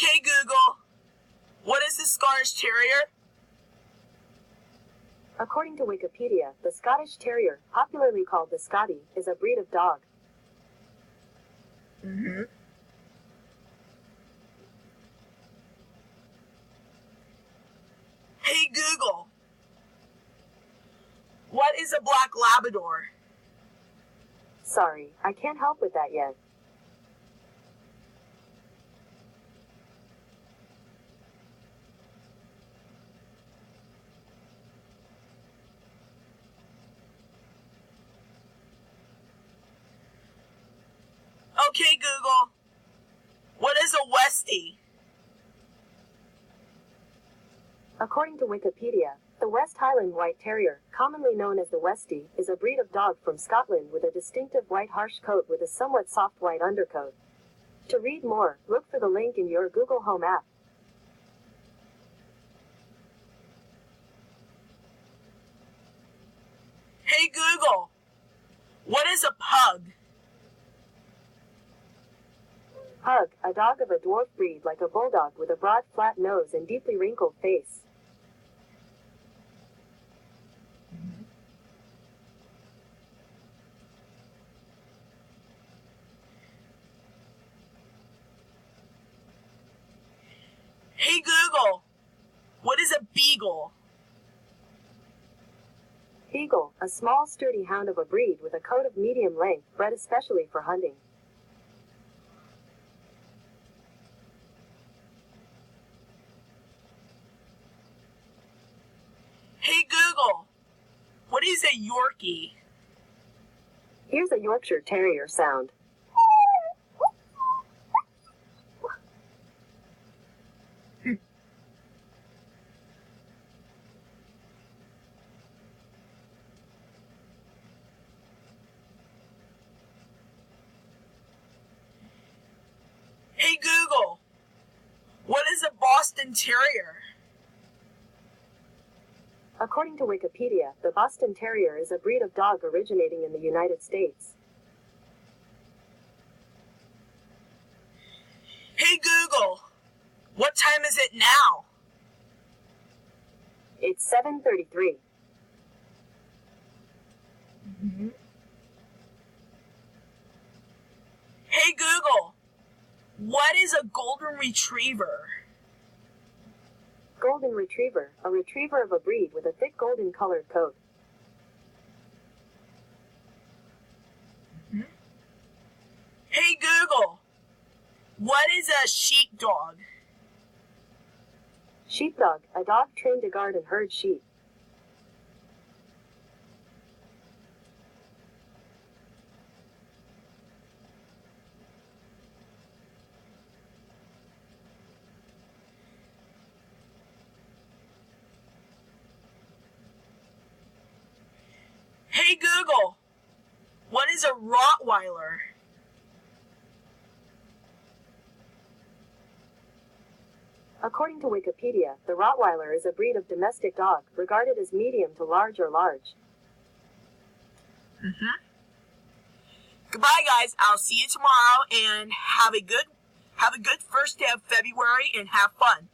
Okay, Google, what is the Scottish Terrier? According to Wikipedia, the Scottish Terrier, popularly called the Scottie, is a breed of dog. Hey, Google, what is a Black Labrador? Sorry, I can't help with that yet. Okay, Google, what is a Westie? According to Wikipedia, the West Highland White Terrier, commonly known as the Westie, is a breed of dog from Scotland with a distinctive white harsh coat with a somewhat soft white undercoat. To read more, look for the link in your Google Home app. Hey, Google, what is a pug? Pug, a dog of a dwarf breed like a bulldog with a broad flat nose and deeply wrinkled face. Hey, Google, what is a beagle? Beagle, a small sturdy hound of a breed with a coat of medium length, bred especially for hunting. Hey, Google, what is a Yorkie? Here's a Yorkshire Terrier sound. Hey, Google, what is a Boston Terrier? According to Wikipedia, the Boston Terrier is a breed of dog originating in the United States. Hey, Google, what time is it now? It's 7:33. Hey, Google, what is a Golden Retriever? Golden Retriever, a retriever of a breed with a thick golden colored coat. Hey, Google, what is a sheepdog? Sheepdog, a dog trained to guard and herd sheep. Hey, Google, what is a Rottweiler? According to Wikipedia, the Rottweiler is a breed of domestic dog, regarded as medium to large or large. Goodbye, guys. I'll see you tomorrow, and have a good first day of February, and have fun.